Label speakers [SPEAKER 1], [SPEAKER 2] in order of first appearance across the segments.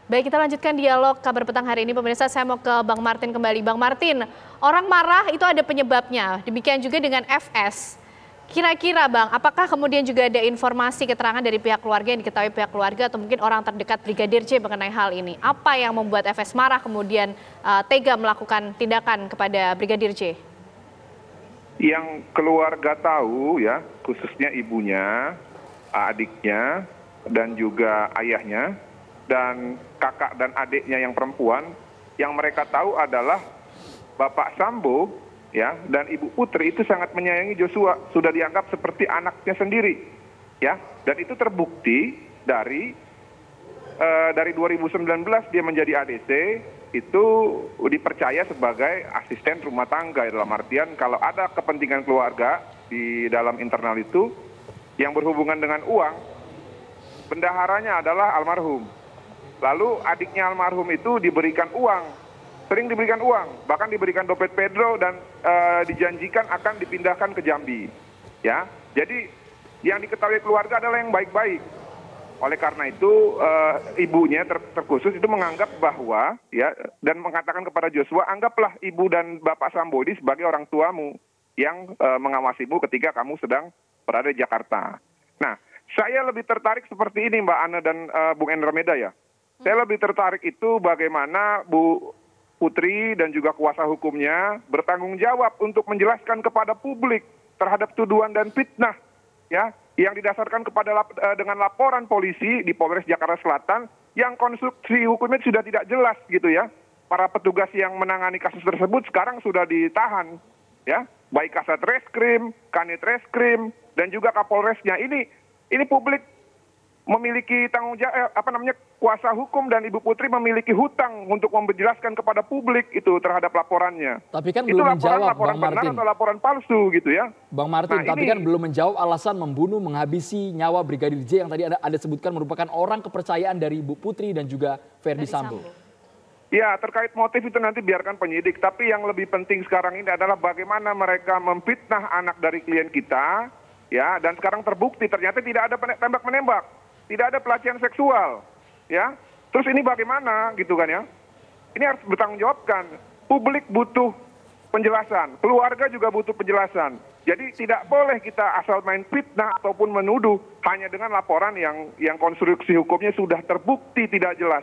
[SPEAKER 1] Baik, kita lanjutkan dialog kabar petang hari ini. Pemirsa, saya mau ke Bang Martin kembali. Bang Martin, orang marah itu ada penyebabnya. Demikian juga dengan FS. Kira-kira Bang, apakah kemudian juga ada informasi keterangan dari pihak keluarga yang diketahui pihak keluarga atau mungkin orang terdekat Brigadir J mengenai hal ini? Apa yang membuat FS marah kemudian tega melakukan tindakan kepada Brigadir J?
[SPEAKER 2] Yang keluarga tahu ya, khususnya ibunya, adiknya, dan juga ayahnya, dan kakak dan adiknya yang perempuan, yang mereka tahu adalah Bapak Sambo ya dan Ibu Putri itu sangat menyayangi Joshua, sudah dianggap seperti anaknya sendiri ya, dan itu terbukti dari 2019 dia menjadi ADC itu dipercaya sebagai asisten rumah tangga, dalam artian kalau ada kepentingan keluarga di dalam internal itu yang berhubungan dengan uang, bendaharanya adalah almarhum. Lalu adiknya almarhum itu diberikan uang, sering diberikan uang, bahkan diberikan dompet Pedro dan dijanjikan akan dipindahkan ke Jambi. Ya, jadi yang diketahui keluarga adalah yang baik-baik. Oleh karena itu ibunya terkhusus itu menganggap bahwa ya dan mengatakan kepada Joshua, anggaplah ibu dan Bapak Sambodi sebagai orang tuamu yang mengawasimu ketika kamu sedang berada di Jakarta. Nah, saya lebih tertarik seperti ini Mbak Ana dan Bung Endra Meda ya. Saya lebih tertarik itu bagaimana Bu Putri dan juga kuasa hukumnya bertanggung jawab untuk menjelaskan kepada publik terhadap tuduhan dan fitnah ya yang didasarkan dengan laporan polisi di Polres Jakarta Selatan yang konstruksi hukumnya sudah tidak jelas gitu ya. Para petugas yang menangani kasus tersebut sekarang sudah ditahan ya, baik Kasat Reskrim, Kanit Reskrim dan juga Kapolresnya. Ini publik memiliki tanggung jawab kuasa hukum dan Ibu Putri memiliki hutang untuk menjelaskan kepada publik itu terhadap laporannya.
[SPEAKER 3] Tapi kan
[SPEAKER 2] itu
[SPEAKER 3] belum menjawab
[SPEAKER 2] laporan
[SPEAKER 3] Bang Martin.
[SPEAKER 2] Atau laporan palsu gitu ya.
[SPEAKER 3] Bang Martin, tapi kan belum menjawab alasan membunuh, menghabisi nyawa Brigadir J yang tadi Anda sebutkan merupakan orang kepercayaan dari Ibu Putri dan juga Verdi Sambo.
[SPEAKER 2] Ya, terkait motif itu nanti biarkan penyidik. Tapi yang lebih penting sekarang ini adalah bagaimana mereka memfitnah anak dari klien kita, ya. Dan sekarang terbukti ternyata tidak ada tembak-menembak, tidak ada pelecehan seksual, ya. Terus ini bagaimana, gitu kan ya? Ini harus bertanggung jawabkan. Publik butuh penjelasan, keluarga juga butuh penjelasan. Jadi tidak boleh kita asal main fitnah ataupun menuduh hanya dengan laporan yang konstruksi hukumnya sudah terbukti tidak jelas.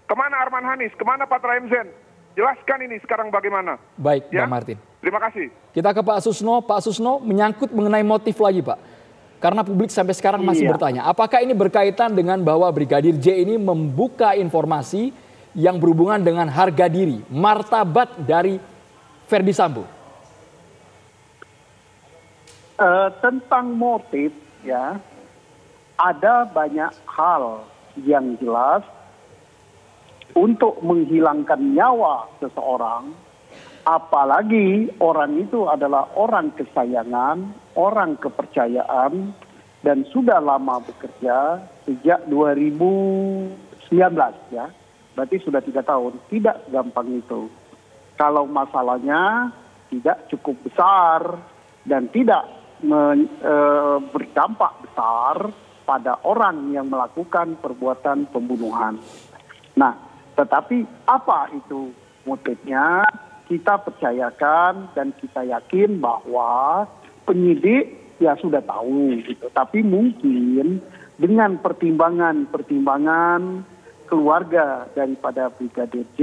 [SPEAKER 2] Kemana Arman Hanis? Kemana Pak Raimzen? Jelaskan ini sekarang bagaimana.
[SPEAKER 3] Baik,
[SPEAKER 2] ya?
[SPEAKER 3] Bang Martin.
[SPEAKER 2] Terima kasih.
[SPEAKER 3] Kita ke Pak Susno. Pak Susno, menyangkut mengenai motif lagi, Pak. Karena publik sampai sekarang masih bertanya, apakah ini berkaitan dengan bahwa Brigadir J ini membuka informasi yang berhubungan dengan harga diri, martabat dari Verdi Sambo?
[SPEAKER 4] Tentang motif, ya, ada banyak hal yang jelas. Untuk menghilangkan nyawa seseorang, apalagi orang itu adalah orang kesayangan, orang kepercayaan, dan sudah lama bekerja sejak 2019 ya, berarti sudah 3 tahun, tidak gampang itu. Kalau masalahnya tidak cukup besar dan tidak berdampak besar pada orang yang melakukan perbuatan pembunuhan. Nah, tetapi apa itu motifnya? Kita percayakan dan kita yakin bahwa penyidik ya sudah tahu gitu. Tapi mungkin dengan pertimbangan keluarga daripada Brigadir J,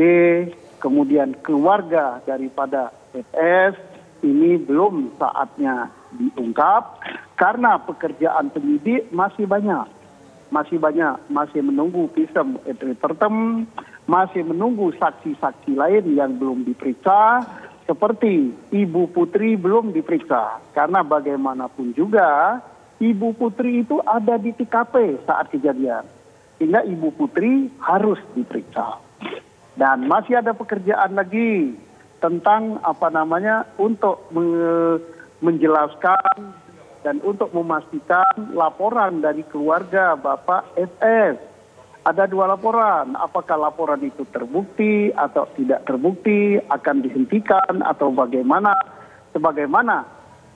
[SPEAKER 4] kemudian keluarga daripada FS, ini belum saatnya diungkap karena pekerjaan penyidik masih banyak, masih menunggu visum et repertum, masih menunggu saksi-saksi lain yang belum diperiksa, seperti Ibu Putri belum diperiksa. Karena bagaimanapun juga Ibu Putri itu ada di TKP saat kejadian, sehingga Ibu Putri harus diperiksa. Dan masih ada pekerjaan lagi tentang untuk menjelaskan dan untuk memastikan laporan dari keluarga Bapak FS. Ada 2 laporan, apakah laporan itu terbukti atau tidak terbukti, akan dihentikan atau bagaimana. Sebagaimana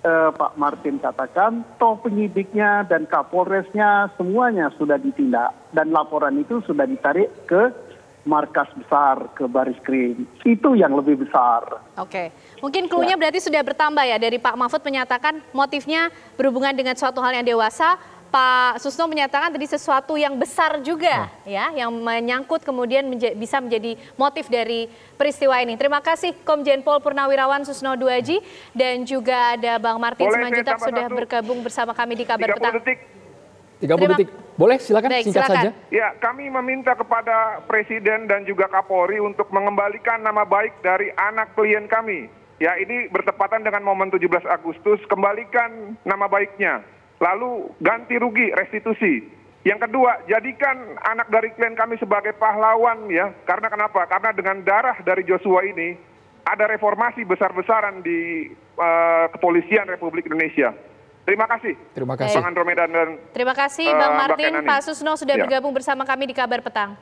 [SPEAKER 4] Pak Martin katakan, toh penyidiknya dan Kapolresnya semuanya sudah ditindak dan laporan itu sudah ditarik ke markas besar, ke Baris-Krim. Itu yang lebih besar.
[SPEAKER 1] Oke, mungkin clue-nya berarti sudah bertambah ya, dari Pak Mahfud menyatakan motifnya berhubungan dengan suatu hal yang dewasa. Pak Susno menyatakan tadi sesuatu yang besar juga ya, yang menyangkut kemudian bisa menjadi motif dari peristiwa ini. Terima kasih Komjen Pol Purnawirawan Susno Duaji dan juga ada Bang Martin Simanjuntak sudah bergabung bersama kami di Kabar Petang.
[SPEAKER 3] 30 detik. Boleh silakan.
[SPEAKER 1] Baik,
[SPEAKER 3] singkat saja.
[SPEAKER 2] Ya, kami meminta kepada Presiden dan juga Kapolri untuk mengembalikan nama baik dari anak klien kami. Ya, ini bertepatan dengan momen 17 Agustus, kembalikan nama baiknya. Lalu ganti rugi, restitusi. Yang kedua, jadikan anak dari klien kami sebagai pahlawan ya. Karena kenapa? Karena dengan darah dari Joshua ini ada reformasi besar-besaran di kepolisian Republik Indonesia. Terima kasih.
[SPEAKER 3] Terima kasih.
[SPEAKER 2] Bang Andromeda dan
[SPEAKER 1] terima kasih Bang Martin,
[SPEAKER 2] Kenani.
[SPEAKER 1] Pak Susno sudah bergabung bersama kami di Kabar Petang.